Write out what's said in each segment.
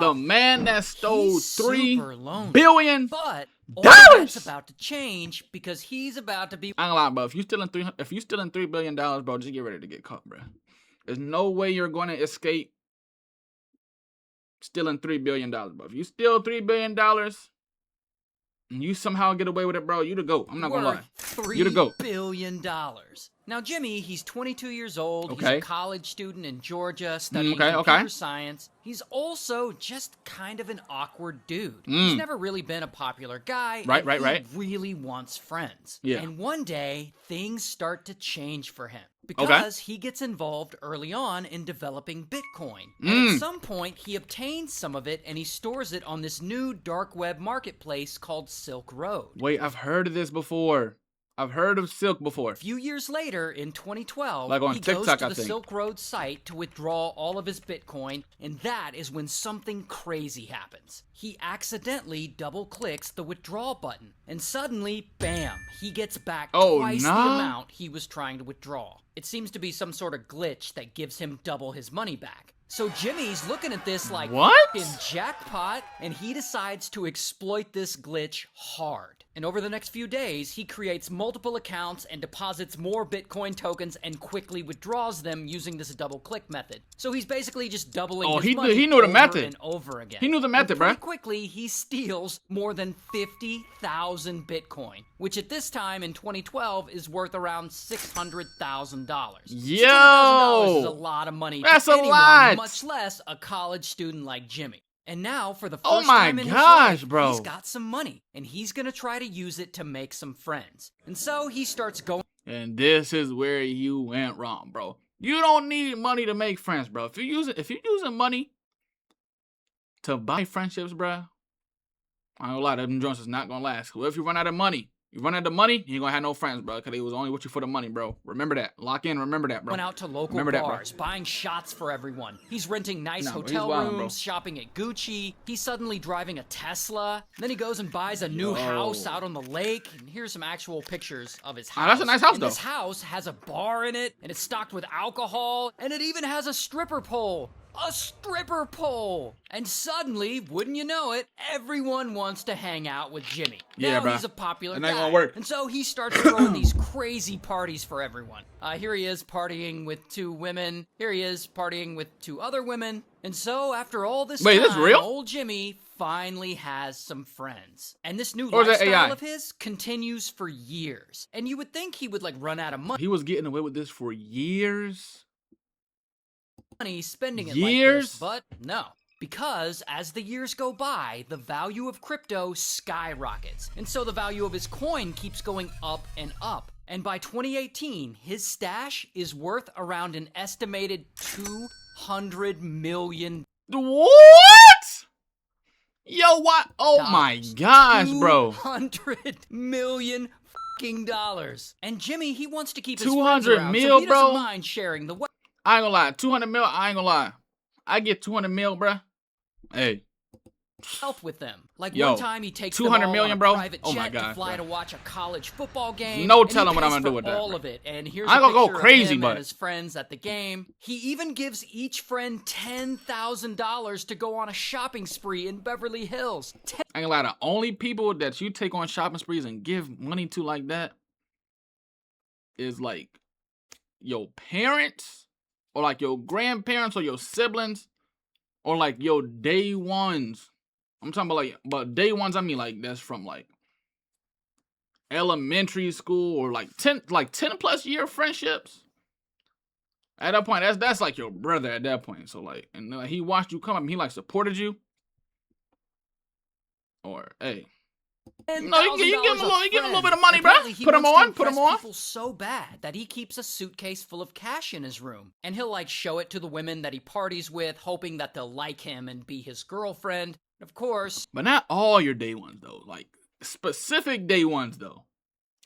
The man that stole He's super lonely, $3 billion. But all that's about to change because he's about to be. I ain't gonna lie, bro. If you stealing $3 billion, bro, just get ready to get caught, bro. There's no way you're going to escape stealing $3 billion, bro. If you steal $3 billion and you somehow get away with it, bro, you the GOAT. I'm not gonna lie. You the GOAT. $3 billion. Now, Jimmy, he's 22 years old. Okay. He's a college student in Georgia studying computer science. He's also just kind of an awkward dude. He's never really been a popular guy. Right. He really wants friends. Yeah. And one day, things start to change for him. Because he gets involved early on in developing Bitcoin. And at some point, he obtains some of it and he stores it on this new dark web marketplace called Silk Road. Wait, I've heard of this before. I've heard of Silk before. A few years later, in 2012, like on he TikTok, goes to the Silk Road site to withdraw all of his Bitcoin, and that is when something crazy happens. He accidentally double-clicks the withdrawal button, and suddenly, bam, he gets back twice the amount he was trying to withdraw. It seems to be some sort of glitch that gives him double his money back. So Jimmy's looking at this like, what? Jackpot, and he decides to exploit this glitch hard. And over the next few days, he creates multiple accounts and deposits more Bitcoin tokens and quickly withdraws them using this double-click method. So he's basically just doubling his money he knew the method. And over again. He knew the method, bro. Pretty quickly, he steals more than 50,000 Bitcoin, which at this time in 2012 is worth around $600,000. Yo! $600,000 is a lot of money That's to anyone, lot. much less a college student like Jimmy. And now, for the first time in his life, bro. He's got some money, and he's gonna try to use it to make some friends. And so he starts going. And this is where you went wrong, bro. You don't need money to make friends, bro. If you're using money to buy friendships, bro, I ain't gonna lie, them joints is not gonna last. Well, if you run out of money, you ain't gonna have no friends, bro, because they was only with you for the money, bro. Remember that. Lock in, remember that, bro. Went out to local bars, buying shots for everyone. He's renting nice hotel rooms, shopping at Gucci. He's suddenly driving a Tesla. Then he goes and buys a new house out on the lake. And here's some actual pictures of his house. That's a nice house, though. This house has a bar in it, and it's stocked with alcohol, and it even has a stripper pole. A stripper pole! And suddenly, wouldn't you know it, everyone wants to hang out with Jimmy. Yeah, now bro. He's a popular guy. That ain't gonna work. And so he starts throwing these crazy parties for everyone. Here he is partying with 2 women. Here he is partying with 2 other women. And so after all this time, this real? old Jimmy finally has some friends. And this new lifestyle of his continues for years. And you would think he would like run out of money. He was getting away with this for years. Spending it like this, but no. Because as the years go by, the value of crypto skyrockets. And so the value of his coin keeps going up and up. And by 2018, his stash is worth around an estimated $200 million. What? Yo, what? Oh my gosh, bro. $200 million fucking dollars. And Jimmy, he wants to keep his 200 friends around, mil, so he doesn't bro. mind sharing the wealth. I ain't gonna lie, 200 mil, I ain't gonna lie. I get 200 mil, bruh. Hey. With them. Like one time he takes 200 them million, all bro. on a private jet to fly to watch a college football game. No telling what I'm gonna do with that. All of it. And here's I'm a gonna picture go crazy, of him but and his friends at the game. He even gives each friend $10,000 to go on a shopping spree in Beverly Hills. I ain't gonna lie, the only people that you take on shopping sprees and give money to like that is like your parents, or like your grandparents, or your siblings, or like your day ones. I'm talking about but day ones, I mean like that's from like elementary school, or like 10 plus year friendships. At that point, that's like your brother at that point. So like, and he watched you come up, and he like supported you. Or hey. No, you give him a little bit of money, bro. Put him on. People so bad that he keeps a suitcase full of cash in his room, and he'll like show it to the women that he parties with, hoping that they'll like him and be his girlfriend. Of course, but not all your day ones though. Like specific day ones though.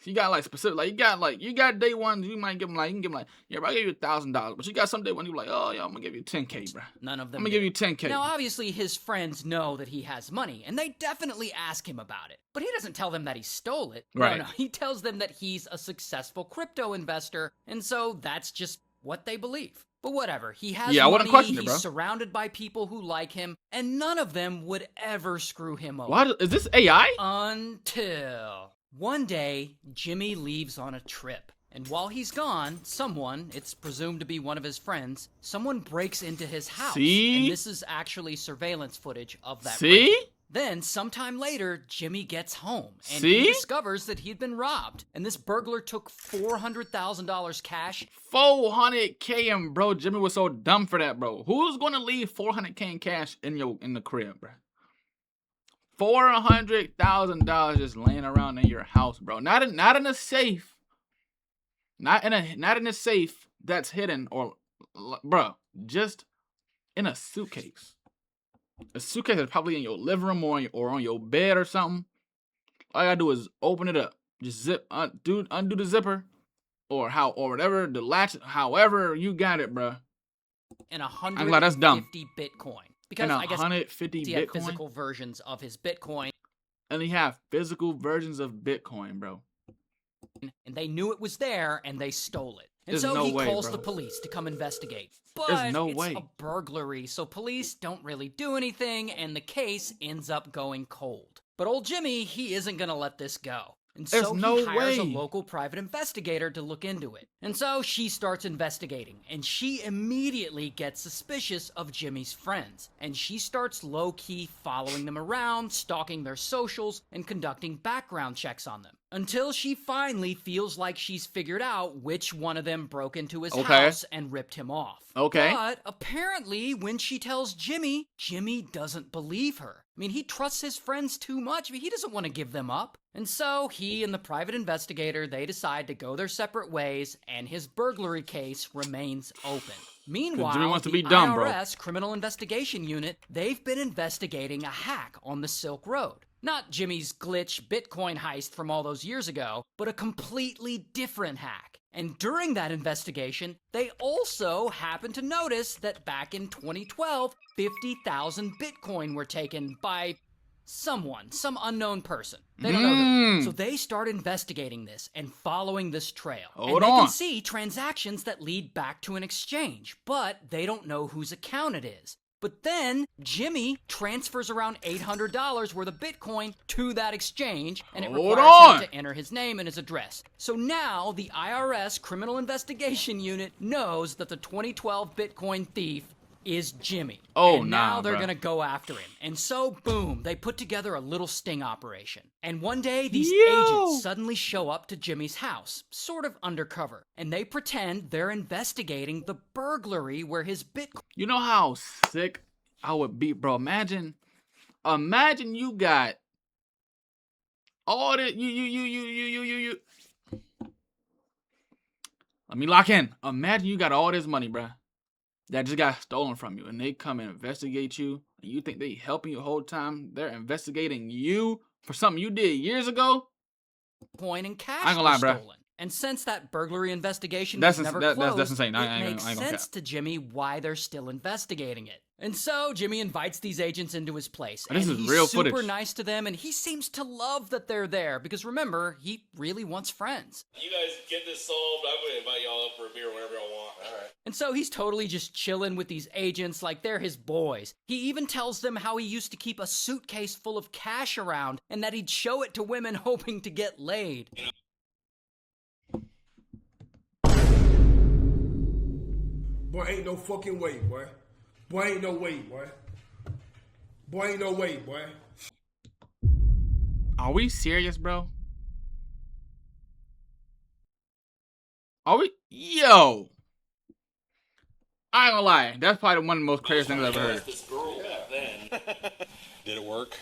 You got like specific, like you got day ones. You might give them like, yeah, bro, I give you $1,000. But you got some day when you like, oh yeah, I'm gonna give you $10K, bro. None of them. I'm gonna give you $10K. Now, obviously, his friends know that he has money, and they definitely ask him about it. But he doesn't tell them that he stole it. Right. No, he tells them that he's a successful crypto investor, and so that's just what they believe. But whatever, he has I wouldn't money, question it, bro. He's surrounded by people who like him, and none of them would ever screw him over. What? Is this AI? Until one day, Jimmy leaves on a trip. And while he's gone, someone, it's presumed to be one of his friends, someone breaks into his house. See? And this is actually surveillance footage of that See? break-in. Then, sometime later, Jimmy gets home, and See? he discovers that he'd been robbed. And this burglar took $400,000 cash. $400K, and bro, Jimmy was so dumb for that, bro. Who's gonna leave $400K in cash in the crib, bro? $400,000 just laying around in your house, bro. Not in a safe. Not in a safe that's hidden, or, bro, just in a suitcase. A suitcase is probably in your living room or on your bed or something. All you gotta do is open it up, just undo the zipper, or whatever the latch, however you got it, bro. And 150 Bitcoin. Because I guess 150 he had Bitcoin. physical versions of his Bitcoin. And they have physical versions of Bitcoin, bro. And they knew it was there, and they stole it. And There's so no he way, calls bro. the police to come investigate. But There's no it's way. a burglary, so police don't really do anything, and the case ends up going cold. But old Jimmy, he isn't gonna let this go. And There's so no he hires a way. local private investigator to look into it. And so she starts investigating, and she immediately gets suspicious of Jimmy's friends. And she starts low-key following them around, stalking their socials, and conducting background checks on them. Until she finally feels like she's figured out which one of them broke into his house and ripped him off. Okay. But apparently, when she tells Jimmy, Jimmy doesn't believe her. I mean, he trusts his friends too much. I mean, he doesn't want to give them up. And so he and the private investigator, they decide to go their separate ways, and his burglary case remains open. Meanwhile, Jimmy wants to the be dumb, bro. IRS Criminal Investigation Unit, they've been investigating a hack on the Silk Road. Not Jimmy's glitch Bitcoin heist from all those years ago, but a completely different hack. And during that investigation, they also happened to notice that back in 2012, 50,000 Bitcoin were taken by someone, some unknown person. They don't know them. So they start investigating this and following this trail. And they can see transactions that lead back to an exchange, but they don't know whose account it is. But then Jimmy transfers around $800 worth of Bitcoin to that exchange, and it requires him to enter his name and his address. So now the IRS Criminal Investigation Unit knows that the 2012 Bitcoin thief is Jimmy. And now they're gonna go after him. And so, boom, they put together a little sting operation. And one day, these agents suddenly show up to Jimmy's house, sort of undercover. And they pretend they're investigating the burglary where his Bitcoin... You know how sick I would be, bro? Imagine you got all the you. Let me lock in. Imagine you got all this money, bro, that just got stolen from you, and they come and investigate you, and you think they helping you the whole time. They're investigating you for something you did years ago. Coin and cash I ain't gonna lie, stolen. bro. And since that burglary investigation was never closed, that's insane. it makes sense to Jimmy why they're still investigating it. And so Jimmy invites these agents into his place. This and is real super footage. nice to them, and he seems to love that they're there because remember, he really wants friends. You guys get this solved, I'm going to invite y'all up for a beer whenever y'all want. All right. And so he's totally just chilling with these agents like they're his boys. He even tells them how he used to keep a suitcase full of cash around and that he'd show it to women hoping to get laid. Boy, ain't no fucking way, boy. Boy, ain't no way, boy. Boy, ain't no way, boy. Are we serious, bro? Are we? Yo! I ain't gonna lie. That's probably one of the most crazy things I've ever heard. This girl back then. Did it work?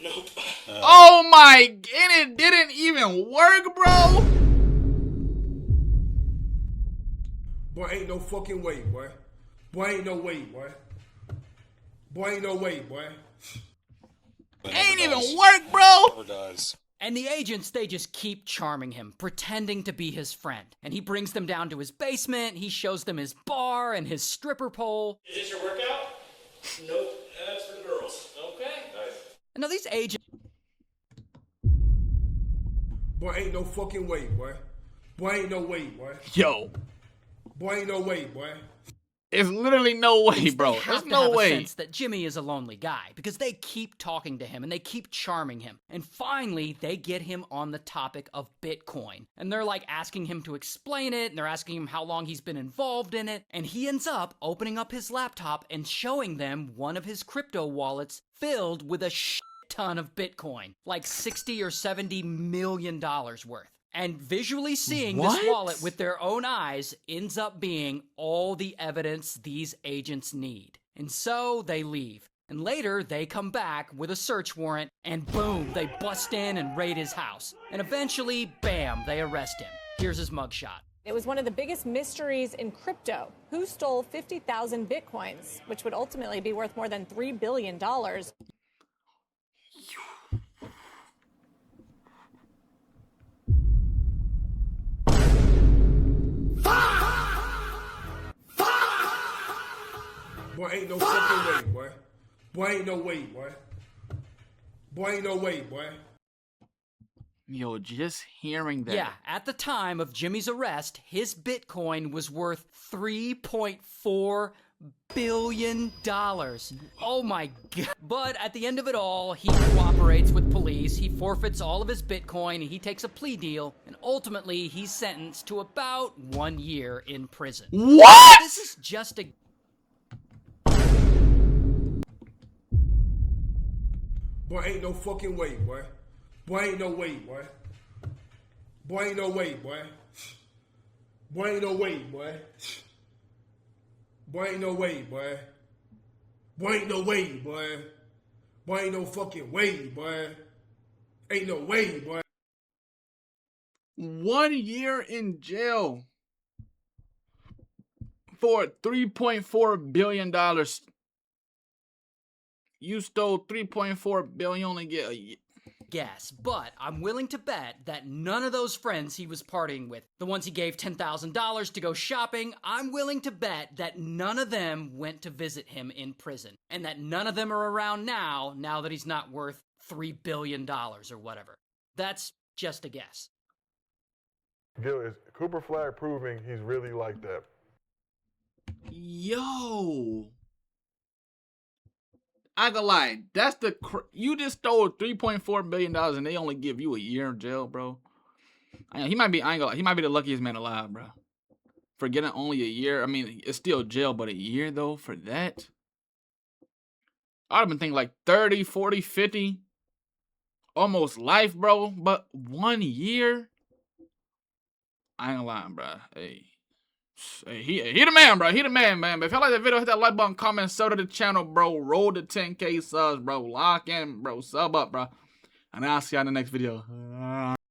Nope. Oh my, and it didn't even work, bro. Boy, ain't no fucking way, boy. Boy, ain't no way, boy. Boy, ain't no way, boy. Ain't even work, bro. Never does. And the agents, they just keep charming him, pretending to be his friend. And he brings them down to his basement, he shows them his bar and his stripper pole. Is this your workout? Nope. That's for the girls. Okay. Nice. And now these agents... Boy, ain't no fucking way, boy. Boy, ain't no way, boy. Yo. Boy, ain't no way, boy. It's literally no way, bro. They have There's to no have way. a sense that Jimmy is a lonely guy because they keep talking to him and they keep charming him. And finally, they get him on the topic of Bitcoin. And they're like asking him to explain it, and they're asking him how long he's been involved in it. And he ends up opening up his laptop and showing them one of his crypto wallets filled with a shit ton of Bitcoin, like 60 or 70 million dollars worth. And visually seeing this wallet with their own eyes ends up being all the evidence these agents need. And so they leave. And later, they come back with a search warrant, and boom, they bust in and raid his house. And eventually, bam, they arrest him. Here's his mugshot. It was one of the biggest mysteries in crypto. Who stole 50,000 Bitcoins, which would ultimately be worth more than $3 billion? Boy, ain't no fucking way, boy. Boy, ain't no way, boy. Boy, ain't no way, boy. Yo, just hearing that. Yeah, at the time of Jimmy's arrest, his Bitcoin was worth $3.4 billion. Oh my god. But at the end of it all, he cooperates with police, he forfeits all of his Bitcoin, and he takes a plea deal, and ultimately he's sentenced to about 1 year in prison. What? This is just a... Boy, ain't no fucking way, boy. Boy, ain't no way, boy. Boy, ain't no way, boy. Boy, ain't no way, boy. Boy, ain't no way, boy. Boy, ain't no way, boy. Boy, ain't no fucking way, boy. Ain't no way, boy. 1 year in jail for $3.4 billion. You stole $3.4 billion, you only get a year. Guess, but I'm willing to bet that none of those friends he was partying with, the ones he gave $10,000 to go shopping, I'm willing to bet that none of them went to visit him in prison, and that none of them are around now that he's not worth $3 billion or whatever. That's just a guess. Gil, is Cooper Flag proving he's really like that? Yo. I gonna lie, that's you just stole $3.4 billion and they only give you a year in jail, bro. He might be, I ain't gonna lie, he might be the luckiest man alive, bro. For getting only a year. I mean, it's still jail, but a year though for that. I'd have been thinking like 30, 40, 50. Almost life, bro. But 1 year? I ain't gonna lie, bro. Hey, he the man, bro. He the man, man. But if y'all like that video, hit that like button, comment, sub to the channel, bro. Roll to 10K subs, bro. Lock in, bro. Sub up, bro. And I'll see y'all in the next video.